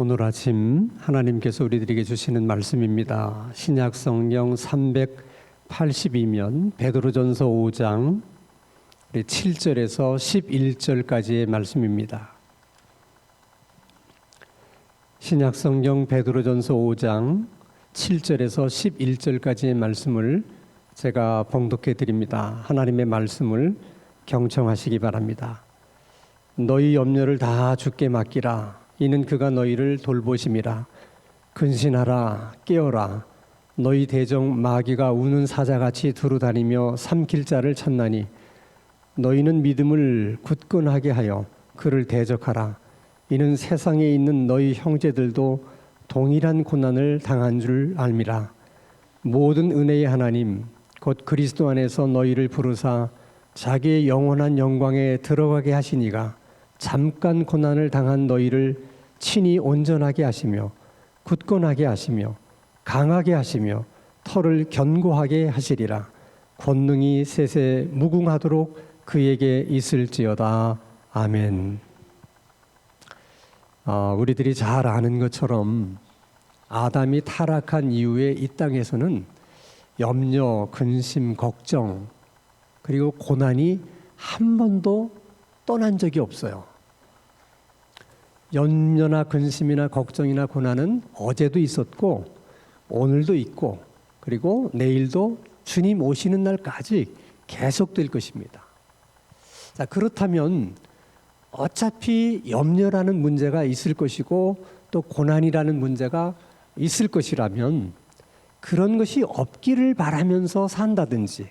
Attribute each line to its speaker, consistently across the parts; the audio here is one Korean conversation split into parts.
Speaker 1: 오늘 아침 하나님께서 우리들에게 주시는 말씀입니다. 신약 성경 382면 베드로전서 5장 7절에서 11절까지의 말씀입니다. 신약 성경 베드로전서 5장 7절에서 11절까지의 말씀을 제가 봉독해 드립니다. 하나님의 말씀을 경청하시기 바랍니다. 너희 염려를 다 주께 맡기라. 이는 그가 너희를 돌보심이라. 근신하라, 깨어라. 너희 대적 마귀가 우는 사자같이 두루다니며 삼킬 자를 찾나니 너희는 믿음을 굳건하게 하여 그를 대적하라. 이는 세상에 있는 너희 형제들도 동일한 고난을 당한 줄 알미라. 모든 은혜의 하나님 곧 그리스도 안에서 너희를 부르사 자기의 영원한 영광에 들어가게 하시니가 잠깐 고난을 당한 너희를 친히 온전하게 하시며 굳건하게 하시며 강하게 하시며 털을 견고하게 하시리라. 권능이 세세 무궁하도록 그에게 있을지어다. 아멘. 우리들이 잘 아는 것처럼 아담이 타락한 이후에 이 땅에서는 염려, 근심, 걱정 그리고 고난이 한 번도 떠난 적이 없어요. 염려나 근심이나 걱정이나 고난은 어제도 있었고 오늘도 있고 그리고 내일도 주님 오시는 날까지 계속될 것입니다. 자, 그렇다면 어차피 염려라는 문제가 있을 것이고 또 고난이라는 문제가 있을 것이라면 그런 것이 없기를 바라면서 산다든지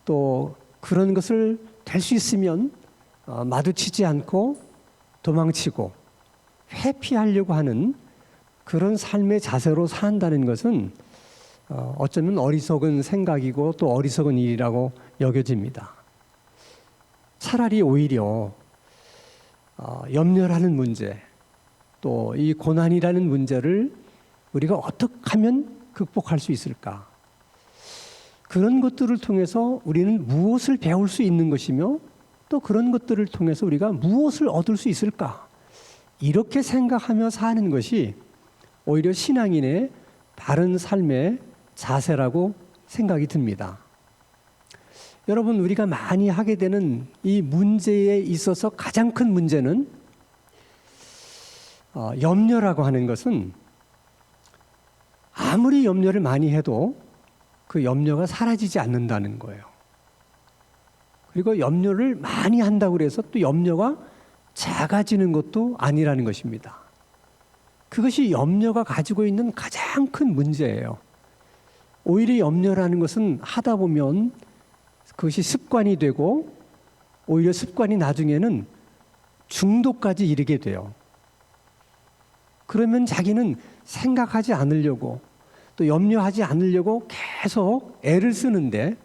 Speaker 1: 또 그런 것을 될 수 있으면 마주치지 않고 도망치고 회피하려고 하는 그런 삶의 자세로 산다는 것은 어쩌면 어리석은 생각이고 또 어리석은 일이라고 여겨집니다. 차라리 오히려 염려라는 문제 또 이 고난이라는 문제를 우리가 어떻게 하면 극복할 수 있을까? 그런 것들을 통해서 우리는 무엇을 배울 수 있는 것이며 또 그런 것들을 통해서 우리가 무엇을 얻을 수 있을까? 이렇게 생각하며 사는 것이 오히려 신앙인의 바른 삶의 자세라고 생각이 듭니다. 여러분, 우리가 많이 하게 되는 이 문제에 있어서 가장 큰 문제는 염려라고 하는 것은 아무리 염려를 많이 해도 그 염려가 사라지지 않는다는 거예요. 그리고 염려를 많이 한다고 해서 또 염려가 작아지는 것도 아니라는 것입니다. 그것이 염려가 가지고 있는 가장 큰 문제예요. 오히려 염려라는 것은 하다 보면 그것이 습관이 되고 오히려 습관이 나중에는 중독까지 이르게 돼요. 그러면 자기는 생각하지 않으려고 또 염려하지 않으려고 계속 애를 쓰는데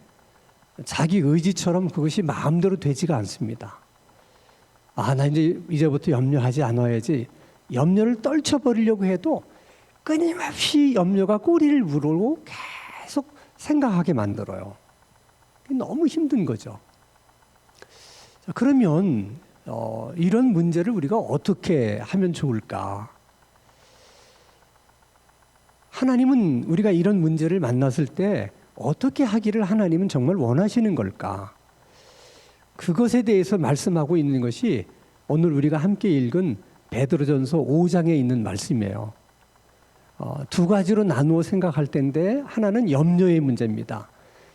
Speaker 1: 자기 의지처럼 그것이 마음대로 되지가 않습니다. 나 이제부터 염려하지 않아야지. 염려를 떨쳐버리려고 해도 끊임없이 염려가 꼬리를 물고 계속 생각하게 만들어요. 너무 힘든 거죠. 그러면 이런 문제를 우리가 어떻게 하면 좋을까? 하나님은 우리가 이런 문제를 만났을 때 어떻게 하기를 하나님은 정말 원하시는 걸까? 그것에 대해서 말씀하고 있는 것이 오늘 우리가 함께 읽은 베드로전서 5장에 있는 말씀이에요. 두 가지로 나누어 생각할 텐데 하나는 염려의 문제입니다.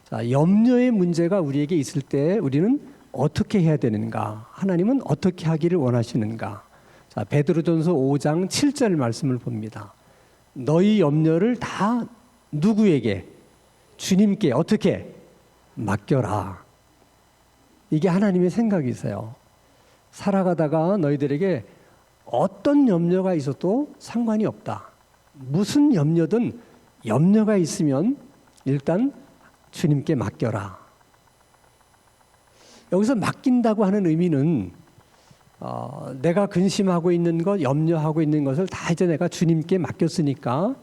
Speaker 1: 자, 염려의 문제가 우리에게 있을 때 우리는 어떻게 해야 되는가? 하나님은 어떻게 하기를 원하시는가? 자, 베드로전서 5장 7절 말씀을 봅니다. 너희 염려를 다 누구에게? 주님께 어떻게? 맡겨라. 이게 하나님의 생각이세요. 살아가다가 너희들에게 어떤 염려가 있어도 상관이 없다. 무슨 염려든 염려가 있으면 일단 주님께 맡겨라. 여기서 맡긴다고 하는 의미는 내가 근심하고 있는 것, 염려하고 있는 것을 다 이제 내가 주님께 맡겼으니까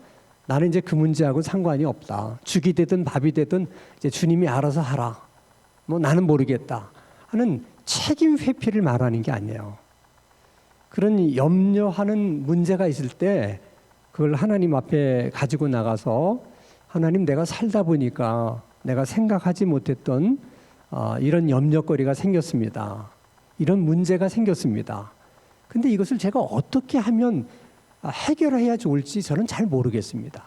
Speaker 1: 나는 이제 그 문제하고 상관이 없다. 죽이 되든 밥이 되든 이제 주님이 알아서 하라. 나는 모르겠다 하는 책임 회피를 말하는 게 아니에요. 그런 염려하는 문제가 있을 때 그걸 하나님 앞에 가지고 나가서 하나님, 내가 살다 보니까 내가 생각하지 못했던 이런 염려거리가 생겼습니다. 이런 문제가 생겼습니다. 근데 이것을 제가 어떻게 하면 해결해야 좋을지 저는 잘 모르겠습니다.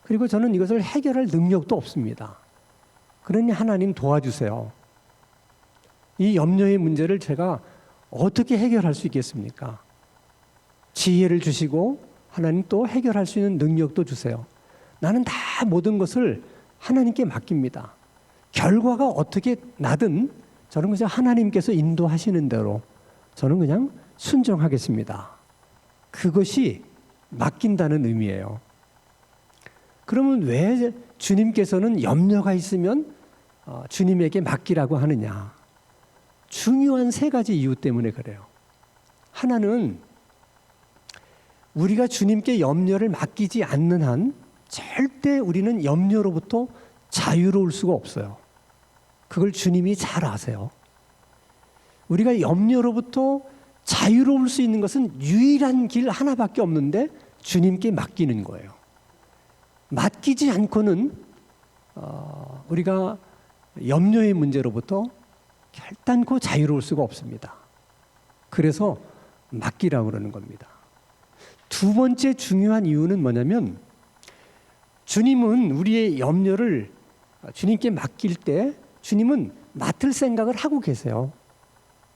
Speaker 1: 그리고 저는 이것을 해결할 능력도 없습니다. 그러니 하나님 도와주세요. 이 염려의 문제를 제가 어떻게 해결할 수 있겠습니까? 지혜를 주시고 하나님 또 해결할 수 있는 능력도 주세요. 나는 다 모든 것을 하나님께 맡깁니다. 결과가 어떻게 나든 저는 그냥 하나님께서 인도하시는 대로 저는 그냥 순종하겠습니다. 그것이 맡긴다는 의미예요. 그러면 왜 주님께서는 염려가 있으면 주님에게 맡기라고 하느냐? 중요한 세 가지 이유 때문에 그래요. 하나는 우리가 주님께 염려를 맡기지 않는 한 절대 우리는 염려로부터 자유로울 수가 없어요. 그걸 주님이 잘 아세요. 우리가 염려로부터 자유로울 수 있는 것은 유일한 길 하나밖에 없는데 주님께 맡기는 거예요. 맡기지 않고는 우리가 염려의 문제로부터 결단코 자유로울 수가 없습니다. 그래서 맡기라고 그러는 겁니다. 두 번째 중요한 이유는 뭐냐면 주님은 우리의 염려를 주님께 맡길 때 주님은 맡을 생각을 하고 계세요.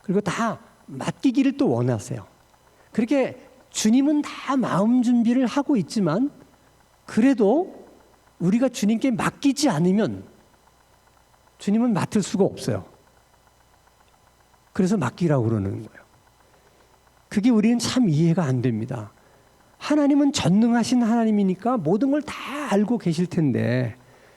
Speaker 1: 그리고 다 맡기기를 또 원하세요. 그렇게 주님은 다 마음 준비를 하고 있지만 그래도 우리가 주님께 맡기지 않으면 주님은 맡을 수가 없어요. 그래서 맡기라고 그러는 거예요. 그게 우리는 참 이해가 안 됩니다. 하나님은 전능하신 하나님이니까 모든 걸 다 알고 계실 텐데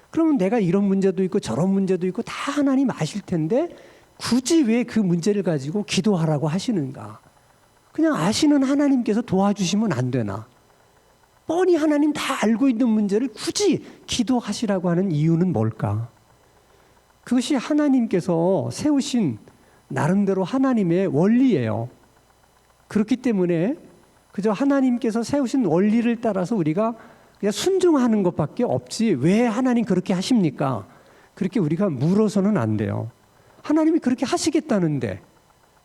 Speaker 1: 그러면 내가 이런 문제도 있고 저런 문제도 있고 다 하나님 아실 텐데 굳이 왜 그 문제를 가지고 기도하라고 하시는가? 그냥 아시는 하나님께서 도와주시면 안 되나? 뻔히 하나님 다 알고 있는 문제를 굳이 기도하시라고 하는 이유는 뭘까? 그것이 하나님께서 세우신 나름대로 하나님의 원리예요. 그렇기 때문에 그저 하나님께서 세우신 원리를 따라서 우리가 그냥 순종하는 것밖에 없지 왜 하나님 그렇게 하십니까? 그렇게 우리가 물어서는 안 돼요. 하나님이 그렇게 하시겠다는데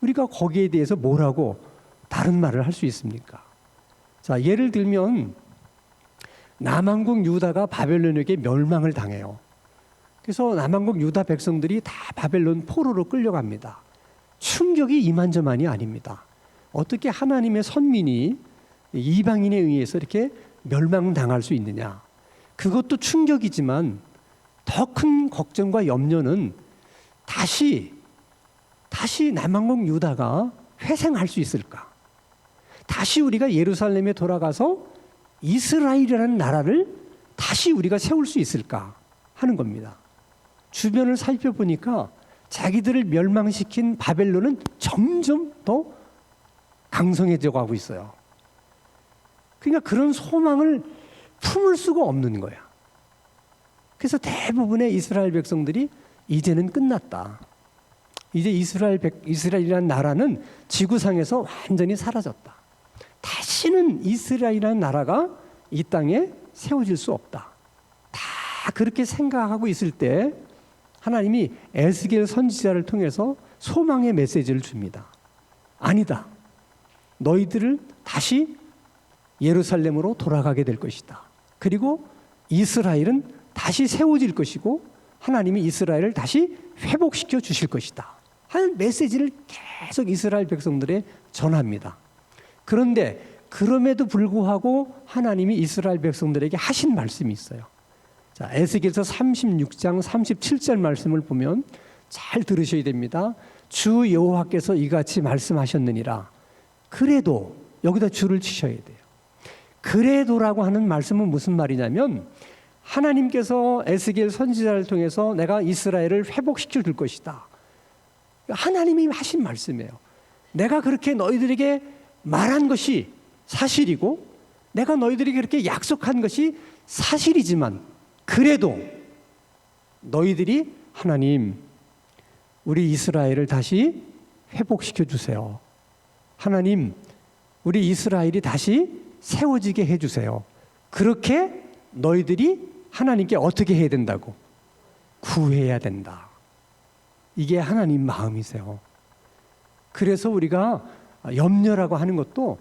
Speaker 1: 우리가 거기에 대해서 뭐라고 다른 말을 할 수 있습니까? 자, 예를 들면 남한국 유다가 바벨론에게 멸망을 당해요. 그래서 남한국 유다 백성들이 다 바벨론 포로로 끌려갑니다. 충격이 이만저만이 아닙니다. 어떻게 하나님의 선민이 이방인에 의해서 이렇게 멸망당할 수 있느냐? 그것도 충격이지만 더 큰 걱정과 염려는 다시 남한국 유다가 회생할 수 있을까? 다시 우리가 예루살렘에 돌아가서 이스라엘이라는 나라를 다시 우리가 세울 수 있을까 하는 겁니다. 주변을 살펴보니까 자기들을 멸망시킨 바벨론은 점점 더 강성해져 가고 있어요. 그러니까 그런 소망을 품을 수가 없는 거야. 그래서 대부분의 이스라엘 백성들이 이제는 끝났다. 이제 이스라엘이라는 나라는 지구상에서 완전히 사라졌다. 다시는 이스라엘이라는 나라가 이 땅에 세워질 수 없다. 다 그렇게 생각하고 있을 때 하나님이 에스겔 선지자를 통해서 소망의 메시지를 줍니다. 아니다. 너희들을 다시 예루살렘으로 돌아가게 될 것이다. 그리고 이스라엘은 다시 세워질 것이고 하나님이 이스라엘을 다시 회복시켜 주실 것이다 하는 메시지를 계속 이스라엘 백성들에 전합니다. 그런데 그럼에도 불구하고 하나님이 이스라엘 백성들에게 하신 말씀이 있어요. 자, 에스겔서 36장 37절 말씀을 보면 잘 들으셔야 됩니다. 주 여호와께서 이같이 말씀하셨느니라. 그래도 여기다 줄을 치셔야 돼요. 그래도라고 하는 말씀은 무슨 말이냐면 하나님께서 에스겔 선지자를 통해서 내가 이스라엘을 회복시켜 줄 것이다. 하나님이 하신 말씀이에요. 내가 그렇게 너희들에게 말한 것이 사실이고 내가 너희들에게 그렇게 약속한 것이 사실이지만 그래도 너희들이 하나님 우리 이스라엘을 다시 회복시켜 주세요 하나님, 우리 이스라엘이 다시 세워지게 해주세요. 그렇게 너희들이 하나님께 어떻게 해야 된다고? 구해야 된다. 이게 하나님 마음이세요. 그래서 우리가 염려라고 하는 것도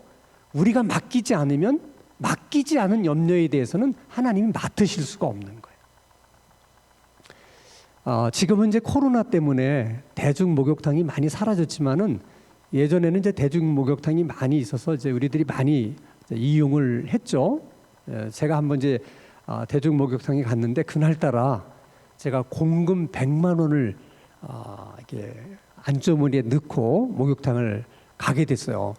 Speaker 1: 우리가 맡기지 않으면 맡기지 않은 염려에 대해서는 하나님이 맡으실 수가 없는 거예요. 지금은 이제 코로나 때문에 대중 목욕탕이 많이 사라졌지만은 예전에는 이제 대중 목욕탕이 많이 있어서 이제 우리들이 많이 이용을 했죠. 제가 한번 이제 대중 목욕탕에 갔는데 그날따라 제가 공금 100만 원을 이렇게 안주머니에 넣고 목욕탕을 가게 됐어요.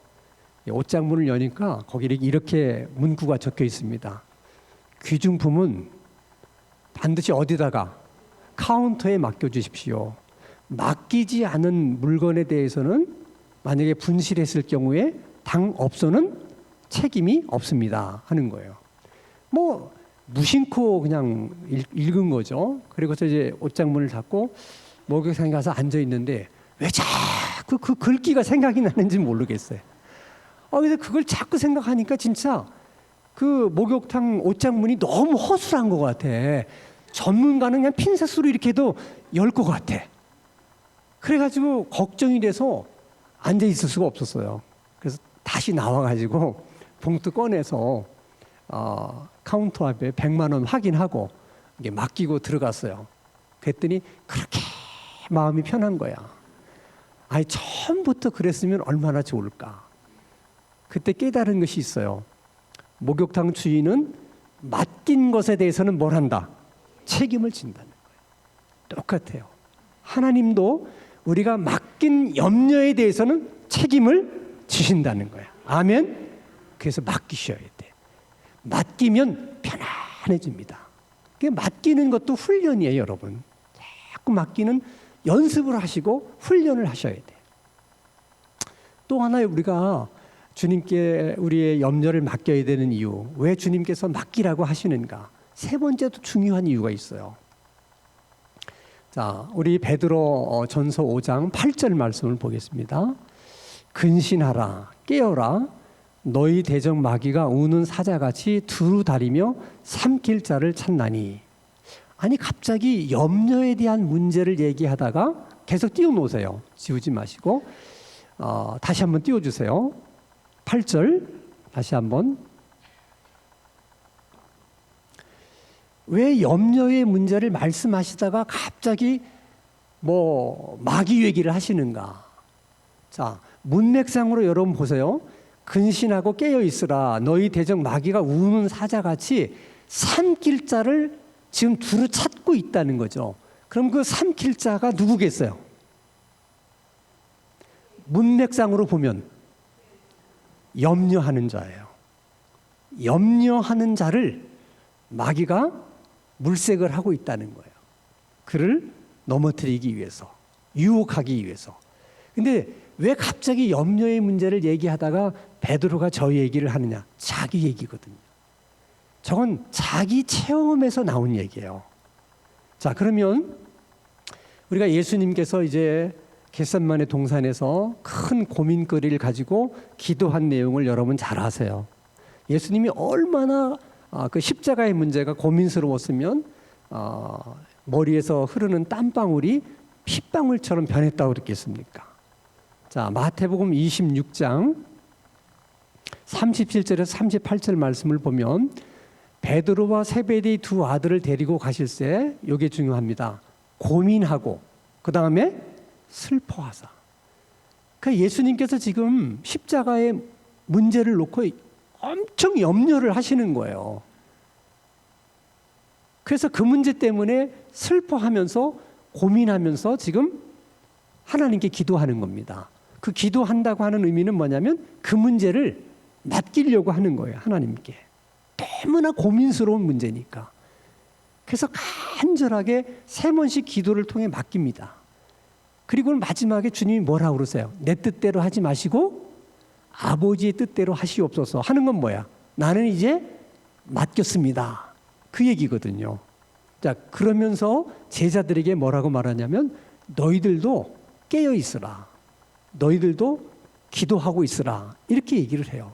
Speaker 1: 옷장문을 여니까 거기 이렇게 문구가 적혀 있습니다. 귀중품은 반드시 어디다가 카운터에 맡겨주십시오. 맡기지 않은 물건에 대해서는 만약에 분실했을 경우에 당업소는 책임이 없습니다 하는 거예요. 뭐 무심코 그냥 읽은 거죠. 그리고서 이제 옷장문을 닫고 목욕탕에 가서 앉아 있는데 왜 자꾸 그 글귀가 생각이 나는지 모르겠어요. 그래서 그걸 자꾸 생각하니까 진짜 그 목욕탕 옷장문이 너무 허술한 것 같아. 전문가는 그냥 핀셋으로 이렇게 해도 열 것 같아. 그래가지고 걱정이 돼서 앉아 있을 수가 없었어요. 그래서 다시 나와가지고 봉투 꺼내서 카운터 앞에 100만 원 확인하고 이게 맡기고 들어갔어요. 그랬더니 그렇게 마음이 편한 거야. 아니 처음부터 그랬으면 얼마나 좋을까. 그때 깨달은 것이 있어요. 목욕탕 주인은 맡긴 것에 대해서는 뭘 한다? 책임을 진다는 거예요. 똑같아요. 하나님도 우리가 맡긴 염려에 대해서는 책임을 지신다는 거예요. 아멘. 그래서 맡기셔야 돼. 맡기면 편안해집니다. 맡기는 것도 훈련이에요, 여러분. 자꾸 맡기는 연습을 하시고 훈련을 하셔야 돼. 또 하나 우리가 주님께 우리의 염려를 맡겨야 되는 이유, 왜 주님께서 맡기라고 하시는가? 세 번째도 중요한 이유가 있어요. 자, 우리 베드로 전서 5장 8절 말씀을 보겠습니다. 근신하라, 깨어라, 너희 대적 마귀가 우는 사자같이 두루 다리며 삼킬 자를 찾나니. 아니 갑자기 염려에 대한 문제를 얘기하다가 계속 띄워놓으세요. 지우지 마시고 다시 한번 띄워주세요. 8절 다시 한번. 왜 염려의 문제를 말씀하시다가 갑자기 마귀 얘기를 하시는가? 자, 문맥상으로 여러분 보세요. 근신하고 깨어 있으라, 너희 대적 마귀가 우는 사자같이 삼킬 자를 지금 두루 찾고 있다는 거죠. 그럼 그 삼킬 자가 누구겠어요? 문맥상으로 보면 염려하는 자예요. 염려하는 자를 마귀가 물색을 하고 있다는 거예요. 그를 넘어뜨리기 위해서, 유혹하기 위해서. 근데 왜 갑자기 염려의 문제를 얘기하다가 베드로가 저 얘기를 하느냐? 자기 얘기거든요. 저건 자기 체험에서 나온 얘기예요. 자, 그러면 우리가 예수님께서 이제 겟셋마네 동산에서 큰 고민거리를 가지고 기도한 내용을 여러분 잘 아세요. 예수님이 얼마나 그 십자가의 문제가 고민스러웠으면 머리에서 흐르는 땀방울이 핏방울처럼 변했다고 그랬겠습니까? 자, 마태복음 26장 37절에서 38절 말씀을 보면 베드로와 세베대의 두 아들을 데리고 가실새, 이게 중요합니다. 고민하고 그 다음에 슬퍼하사. 그러니까 예수님께서 지금 십자가의 문제를 놓고 엄청 염려를 하시는 거예요. 그래서 그 문제 때문에 슬퍼하면서 고민하면서 지금 하나님께 기도하는 겁니다. 그 기도한다고 하는 의미는 뭐냐면 그 문제를 맡기려고 하는 거예요, 하나님께. 너무나 고민스러운 문제니까. 그래서 간절하게 세 번씩 기도를 통해 맡깁니다. 그리고 마지막에 주님이 뭐라고 그러세요? 내 뜻대로 하지 마시고 아버지의 뜻대로 하시옵소서. 하는 건 뭐야? 나는 이제 맡겼습니다. 그 얘기거든요. 자, 그러면서 제자들에게 뭐라고 말하냐면 너희들도 깨어 있으라. 너희들도 기도하고 있으라. 이렇게 얘기를 해요.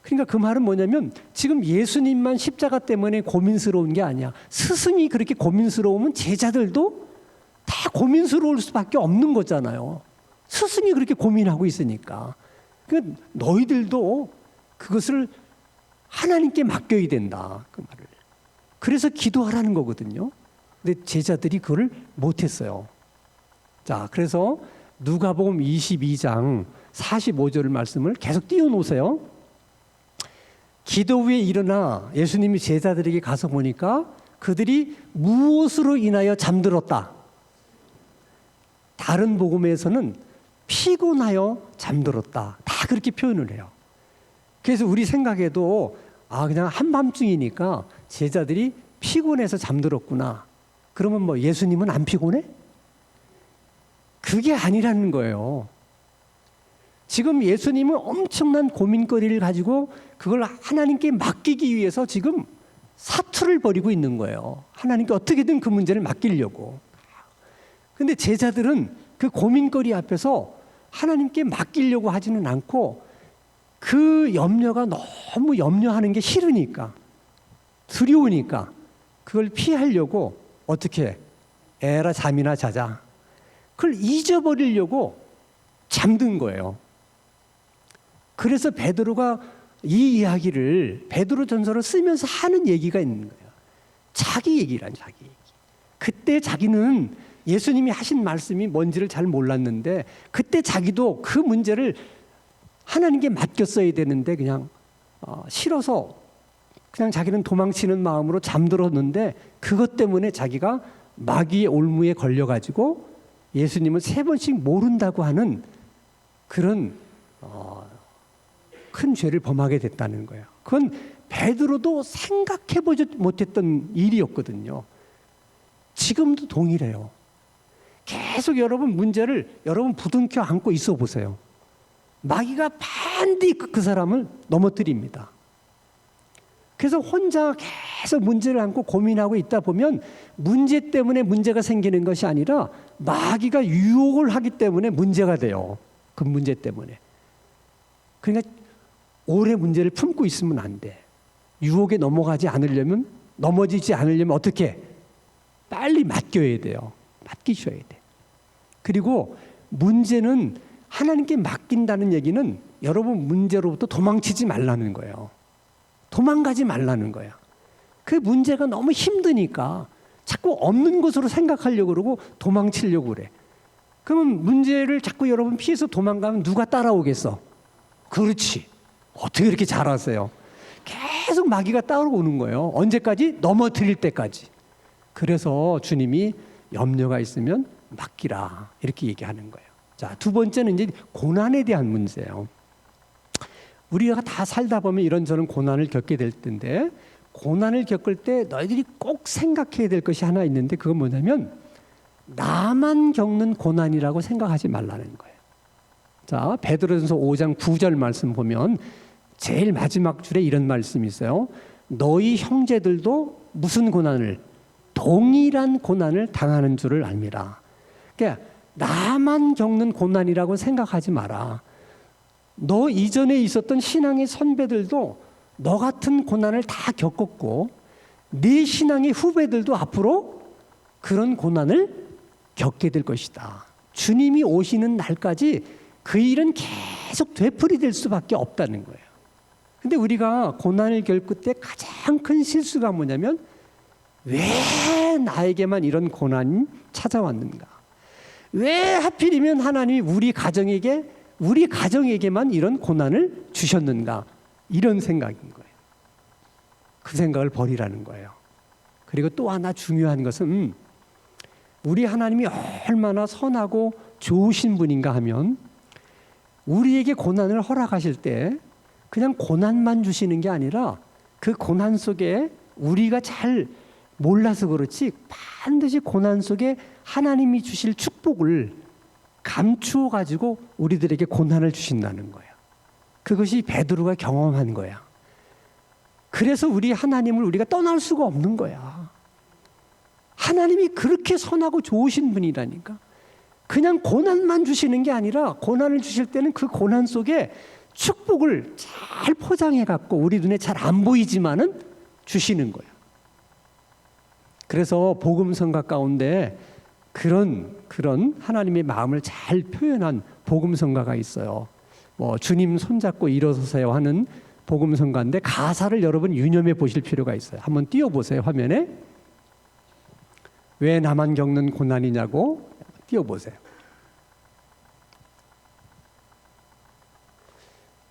Speaker 1: 그러니까 그 말은 뭐냐면 지금 예수님만 십자가 때문에 고민스러운 게 아니야. 스승이 그렇게 고민스러우면 제자들도 다 고민스러울 수밖에 없는 거잖아요. 스승이 그렇게 고민하고 있으니까. 그러니까 너희들도 그것을 하나님께 맡겨야 된다. 그 말을. 그래서 기도하라는 거거든요. 근데 제자들이 그걸 못했어요. 자, 그래서 누가복음 22장 45절 말씀을 계속 띄워놓으세요. 기도 후에 일어나 예수님이 제자들에게 가서 보니까 그들이 무엇으로 인하여 잠들었다. 다른 복음에서는 피곤하여 잠들었다. 다 그렇게 표현을 해요. 그래서 우리 생각에도 그냥 한밤중이니까 제자들이 피곤해서 잠들었구나. 그러면 뭐 예수님은 안 피곤해? 그게 아니라는 거예요. 지금 예수님은 엄청난 고민거리를 가지고 그걸 하나님께 맡기기 위해서 지금 사투를 벌이고 있는 거예요. 하나님께 어떻게든 그 문제를 맡기려고. 근데 제자들은 그 고민거리 앞에서 하나님께 맡기려고 하지는 않고 그 염려가 너무 염려하는 게 싫으니까, 두려우니까 그걸 피하려고 어떻게 에라 잠이나 자자. 그걸 잊어버리려고 잠든 거예요. 그래서 베드로가 이 이야기를 베드로전서를 쓰면서 하는 얘기가 있는 거예요. 자기 얘기란 자기 얘기. 그때 자기는 예수님이 하신 말씀이 뭔지를 잘 몰랐는데 그때 자기도 그 문제를 하나님께 맡겼어야 되는데 그냥 싫어서 그냥 자기는 도망치는 마음으로 잠들었는데 그것 때문에 자기가 마귀의 올무에 걸려가지고 예수님을 3번씩 모른다고 하는 그런 큰 죄를 범하게 됐다는 거예요. 그건 베드로도 생각해보지 못했던 일이었거든요. 지금도 동일해요. 계속 여러분 문제를 여러분 부둥켜 안고 있어 보세요. 마귀가 반드시 그 사람을 넘어뜨립니다. 그래서 혼자 계속 문제를 안고 고민하고 있다 보면 문제 때문에 문제가 생기는 것이 아니라 마귀가 유혹을 하기 때문에 문제가 돼요. 그 문제 때문에. 그러니까 오래 문제를 품고 있으면 안 돼. 유혹에 넘어지지 않으려면 어떻게? 빨리 맡겨야 돼요. 맡기셔야 돼. 그리고 문제는 하나님께 맡긴다는 얘기는 여러분 문제로부터 도망치지 말라는 거예요. 도망가지 말라는 거야. 그 문제가 너무 힘드니까 자꾸 없는 것으로 생각하려고 그러고 도망치려고 그래. 그러면 문제를 자꾸 여러분 피해서 도망가면 누가 따라오겠어? 그렇지. 어떻게 이렇게 잘하세요? 계속 마귀가 따라오는 거예요. 언제까지? 넘어뜨릴 때까지. 그래서 주님이 염려가 있으면 맡기라 이렇게 얘기하는 거예요. 자, 두 번째는 이제 고난에 대한 문제예요. 우리가 다 살다 보면 이런저런 고난을 겪게 될 텐데 고난을 겪을 때 너희들이 꼭 생각해야 될 것이 하나 있는데 그건 뭐냐면 나만 겪는 고난이라고 생각하지 말라는 거예요. 자, 베드로전서 5장 9절 말씀 보면 제일 마지막 줄에 이런 말씀이 있어요. 너희 형제들도 무슨 고난을? 동일한 고난을 당하는 줄을 압니다. 그러니까 나만 겪는 고난이라고 생각하지 마라. 너 이전에 있었던 신앙의 선배들도 너 같은 고난을 다 겪었고 네 신앙의 후배들도 앞으로 그런 고난을 겪게 될 것이다. 주님이 오시는 날까지 그 일은 계속 되풀이될 수밖에 없다는 거예요. 근데 우리가 고난을 겪을 때 가장 큰 실수가 뭐냐면 왜 나에게만 이런 고난이 찾아왔는가? 왜 하필이면 하나님이 우리 가정에게만 이런 고난을 주셨는가? 이런 생각인 거예요. 그 생각을 버리라는 거예요. 그리고 또 하나 중요한 것은 우리 하나님이 얼마나 선하고 좋으신 분인가 하면 우리에게 고난을 허락하실 때 그냥 고난만 주시는 게 아니라 그 고난 속에 우리가 잘 몰라서 그렇지 반드시 고난 속에 하나님이 주실 축복을 감추어 가지고 우리들에게 고난을 주신다는 거예요. 그것이 베드로가 경험한 거야. 그래서 우리 하나님을 우리가 떠날 수가 없는 거야. 하나님이 그렇게 선하고 좋으신 분이라니까. 그냥 고난만 주시는 게 아니라 고난을 주실 때는 그 고난 속에 축복을 잘 포장해 갖고 우리 눈에 잘 안 보이지만은 주시는 거예요. 그래서 복음성가 가운데 그런 하나님의 마음을 잘 표현한 복음성가가 있어요. 뭐 주님 손잡고 일어서세요 하는 복음성가인데 가사를 여러분 유념해 보실 필요가 있어요. 한번 띄워보세요. 화면에. 왜 나만 겪는 고난이냐고 띄워보세요.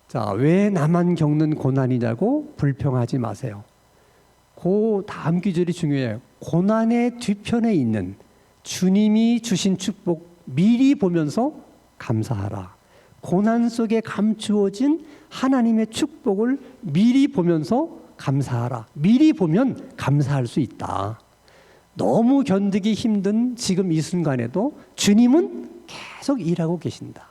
Speaker 1: 자, 왜 나만 겪는 고난이냐고 불평하지 마세요. 그 다음 구절이 중요해요. 고난의 뒤편에 있는 주님이 주신 축복 미리 보면서 감사하라. 고난 속에 감추어진 하나님의 축복을 미리 보면서 감사하라. 미리 보면 감사할 수 있다. 너무 견디기 힘든 지금 이 순간에도 주님은 계속 일하고 계신다.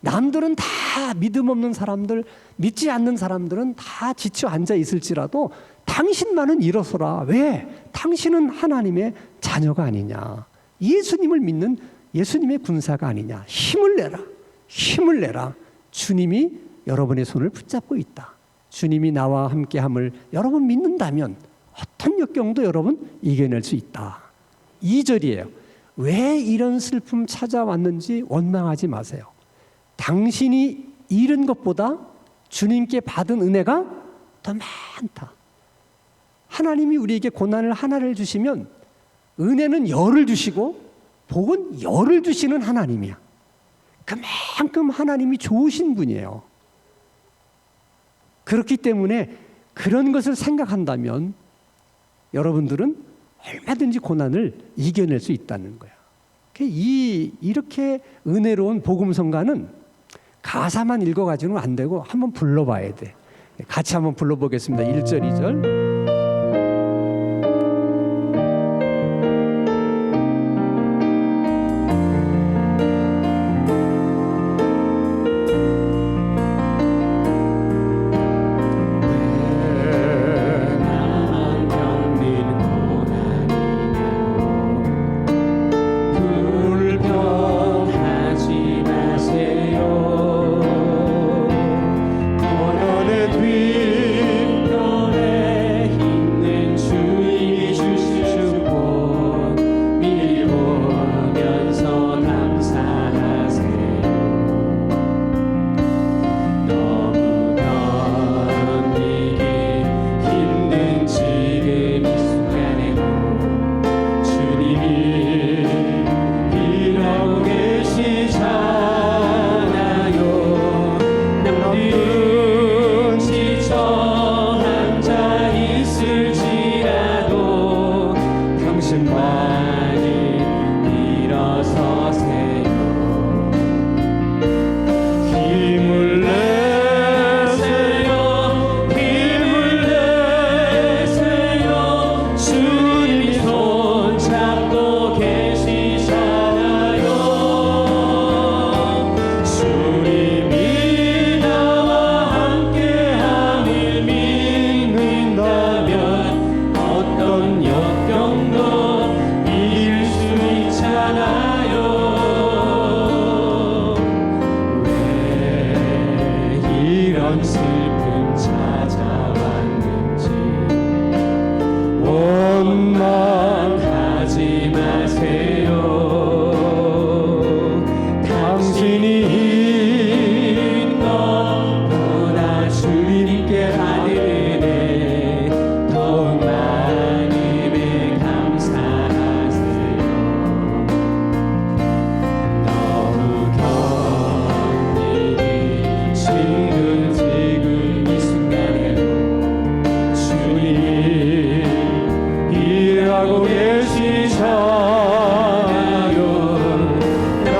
Speaker 1: 남들은 다 믿음 없는 사람들, 믿지 않는 사람들은 다 지쳐 앉아 있을지라도 당신만은 일어서라. 왜? 당신은 하나님의 자녀가 아니냐. 예수님을 믿는 예수님의 군사가 아니냐. 힘을 내라. 힘을 내라. 주님이 여러분의 손을 붙잡고 있다. 주님이 나와 함께함을 여러분 믿는다면 어떤 역경도 여러분 이겨낼 수 있다. 2절이에요. 왜 이런 슬픔 찾아왔는지 원망하지 마세요. 당신이 잃은 것보다 주님께 받은 은혜가 더 많다. 하나님이 우리에게 고난을 하나를 주시면 은혜는 열을 주시고 복은 열을 주시는 하나님이야. 그만큼 하나님이 좋으신 분이에요. 그렇기 때문에 그런 것을 생각한다면 여러분들은 얼마든지 고난을 이겨낼 수 있다는 거야. 이렇게 은혜로운 복음성가는 가사만 읽어가지고는 안 되고 한번 불러봐야 돼. 같이 한번 불러보겠습니다. 1절, 2절.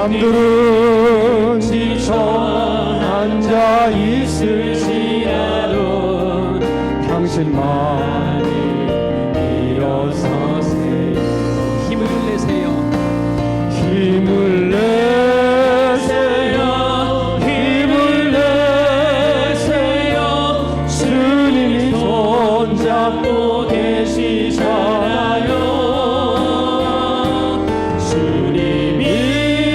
Speaker 2: 남들은 지쳐 앉아 있을지라도 당신만이 일어서세요.
Speaker 3: 힘을 내세요.
Speaker 2: 힘을 내세요. 힘을 내세요. 주님이 손잡고 계시잖아요. 주님이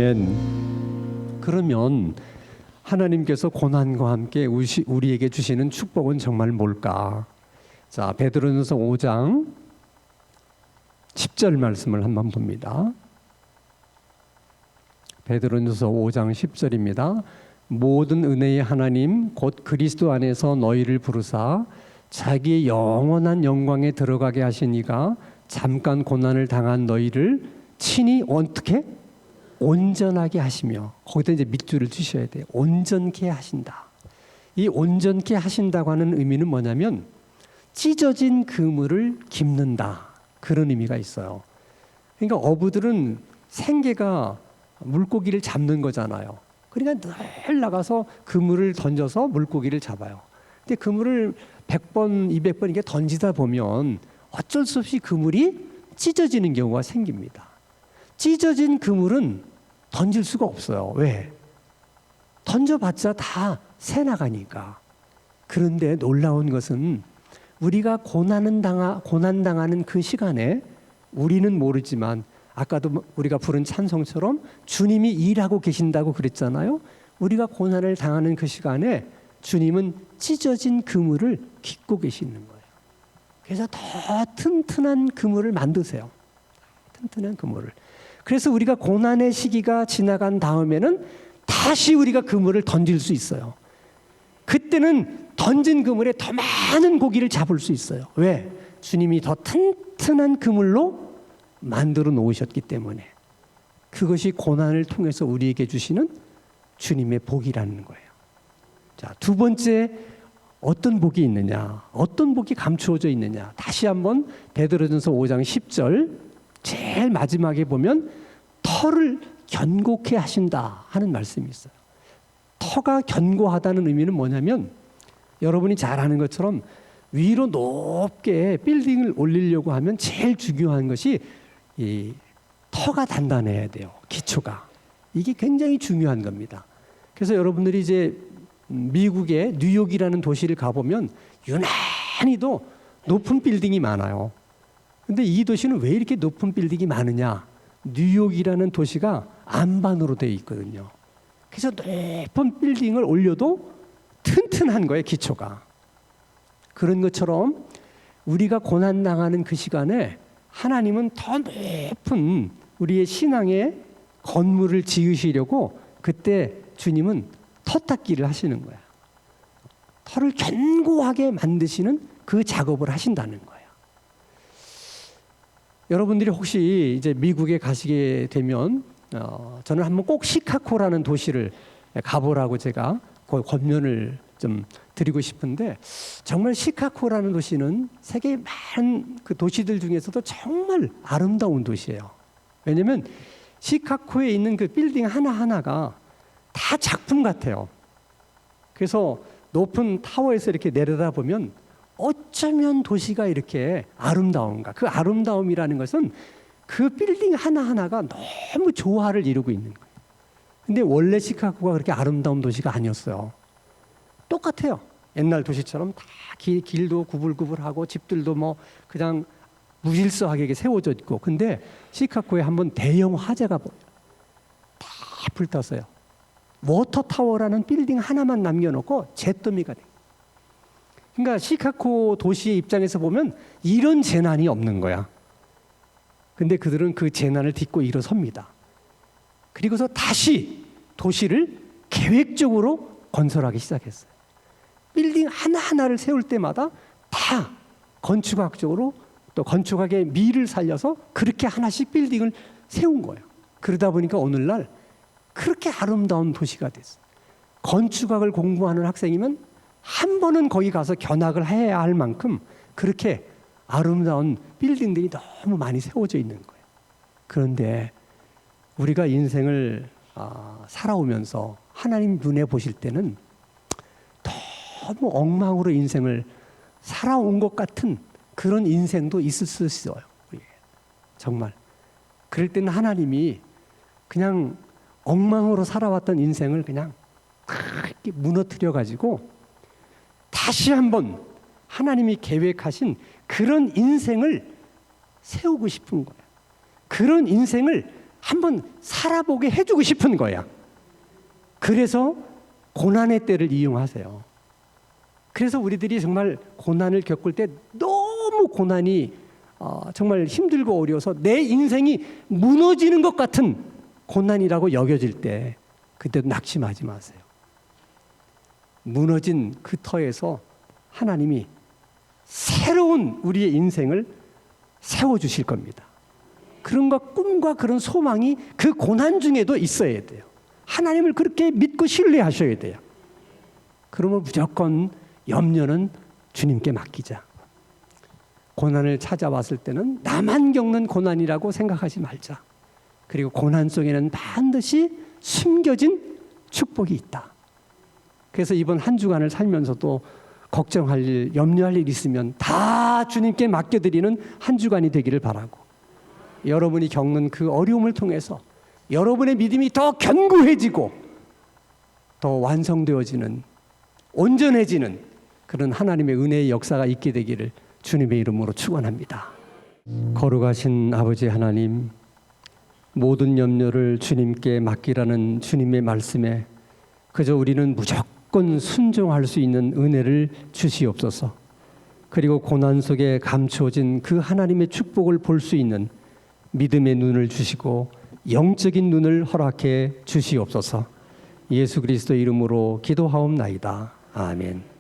Speaker 2: 아멘.
Speaker 1: 그러면 하나님께서 고난과 함께 우리에게 주시는 축복은 정말 뭘까? 자, 베드로전서 5장 10절 말씀을 한번 봅니다. 베드로전서 5장 10절입니다. 모든 은혜의 하나님 곧 그리스도 안에서 너희를 부르사 자기의 영원한 영광에 들어가게 하시니가 잠깐 고난을 당한 너희를 친히 어떻게 온전하게 하시며, 거기다 이제 밑줄을 주셔야 돼요. 온전케 하신다. 이 온전케 하신다고 하는 의미는 뭐냐면 찢어진 그물을 깁는다, 그런 의미가 있어요. 그러니까 어부들은 생계가 물고기를 잡는 거잖아요. 그러니까 늘 나가서 그물을 던져서 물고기를 잡아요. 근데 그물을 100번, 200번 이렇게 던지다 보면 어쩔 수 없이 그물이 찢어지는 경우가 생깁니다. 찢어진 그물은 던질 수가 없어요. 왜? 던져봤자 다 새나가니까. 그런데 놀라운 것은 우리가 고난당하는 그 시간에 우리는 모르지만 아까도 우리가 부른 찬송처럼 주님이 일하고 계신다고 그랬잖아요. 우리가 고난을 당하는 그 시간에 주님은 찢어진 그물을 깃고 계시는 거예요. 그래서 더 튼튼한 그물을 만드세요. 튼튼한 그물을. 그래서 우리가 고난의 시기가 지나간 다음에는 다시 우리가 그물을 던질 수 있어요. 그때는 던진 그물에 더 많은 고기를 잡을 수 있어요. 왜? 주님이 더 튼튼한 그물로 만들어 놓으셨기 때문에. 그것이 고난을 통해서 우리에게 주시는 주님의 복이라는 거예요. 자, 두 번째, 어떤 복이 있느냐, 어떤 복이 감추어져 있느냐. 다시 한번 베드로전서 5장 10절 제일 마지막에 보면 터를 견고케 하신다 하는 말씀이 있어요. 터가 견고하다는 의미는 뭐냐면 여러분이 잘 아는 것처럼 위로 높게 빌딩을 올리려고 하면 제일 중요한 것이 이 터가 단단해야 돼요. 기초가. 이게 굉장히 중요한 겁니다. 그래서 여러분들이 이제 미국의 뉴욕이라는 도시를 가보면 유난히도 높은 빌딩이 많아요. 근데 이 도시는 왜 이렇게 높은 빌딩이 많으냐? 뉴욕이라는 도시가 안반으로 되어 있거든요. 그래서 높은 빌딩을 올려도 튼튼한 거예요, 기초가. 그런 것처럼 우리가 고난당하는 그 시간에 하나님은 더 높은 우리의 신앙의 건물을 지으시려고 그때 주님은 터닦기를 하시는 거야. 터를 견고하게 만드시는 그 작업을 하신다는 거예요. 여러분들이 혹시 이제 미국에 가시게 되면 저는 한번 꼭 시카고라는 도시를 가보라고 제가 그 권면을 좀 드리고 싶은데, 정말 시카고라는 도시는 세계의 많은 그 도시들 중에서도 정말 아름다운 도시예요. 왜냐하면 시카고에 있는 그 빌딩 하나하나가 다 작품 같아요. 그래서 높은 타워에서 이렇게 내려다보면 어쩌면 도시가 이렇게 아름다운가. 그 아름다움이라는 것은 그 빌딩 하나하나가 너무 조화를 이루고 있는 거예요. 근데 원래 시카고가 그렇게 아름다운 도시가 아니었어요. 똑같아요. 옛날 도시처럼 다 길도 구불구불하고 집들도 뭐 그냥 무질서하게 이렇게 세워져 있고. 근데 시카고에 한번 대형 화재가 보여요. 다 불탔어요. 워터타워라는 빌딩 하나만 남겨놓고 잿더미가 돼요. 그러니까 시카고 도시의 입장에서 보면 이런 재난이 없는 거야. 근데 그들은 그 재난을 딛고 일어섭니다. 그리고서 다시 도시를 계획적으로 건설하기 시작했어요. 빌딩 하나하나를 세울 때마다 다 건축학적으로 또 건축학의 미를 살려서 그렇게 하나씩 빌딩을 세운 거예요. 그러다 보니까 오늘날 그렇게 아름다운 도시가 됐어요. 건축학을 공부하는 학생이면 한 번은 거기 가서 견학을 해야 할 만큼 그렇게 아름다운 빌딩들이 너무 많이 세워져 있는 거예요. 그런데 우리가 인생을 살아오면서 하나님 눈에 보실 때는 너무 엉망으로 인생을 살아온 것 같은 그런 인생도 있을 수 있어요. 정말. 그럴 때는 하나님이 그냥 엉망으로 살아왔던 인생을 그냥 이렇게 무너뜨려 가지고 다시 한번 하나님이 계획하신 그런 인생을 세우고 싶은 거예요. 그런 인생을 한번 살아보게 해주고 싶은 거야. 그래서 고난의 때를 이용하세요. 그래서 우리들이 정말 고난을 겪을 때 너무 고난이 정말 힘들고 어려워서 내 인생이 무너지는 것 같은 고난이라고 여겨질 때 그때도 낙심하지 마세요. 무너진 그 터에서 하나님이 새로운 우리의 인생을 세워주실 겁니다. 그런 꿈과 그런 소망이 그 고난 중에도 있어야 돼요. 하나님을 그렇게 믿고 신뢰하셔야 돼요. 그러면 무조건 염려는 주님께 맡기자. 고난을 찾아왔을 때는 나만 겪는 고난이라고 생각하지 말자. 그리고 고난 속에는 반드시 숨겨진 축복이 있다. 그래서 이번 한 주간을 살면서도 걱정할 일, 염려할 일 있으면 다 주님께 맡겨드리는 한 주간이 되기를 바라고, 여러분이 겪는 그 어려움을 통해서 여러분의 믿음이 더 견고해지고 더 완성되어지는, 온전해지는 그런 하나님의 은혜의 역사가 있게 되기를 주님의 이름으로 축원합니다. 거룩하신 아버지 하나님, 모든 염려를 주님께 맡기라는 주님의 말씀에 그저 우리는 무조건 순종할 수 있는 은혜를 주시옵소서. 그리고 고난 속에 감추어진 그 하나님의 축복을 볼 수 있는 믿음의 눈을 주시고 영적인 눈을 허락해 주시옵소서. 예수 그리스도 이름으로 기도하옵나이다. 아멘.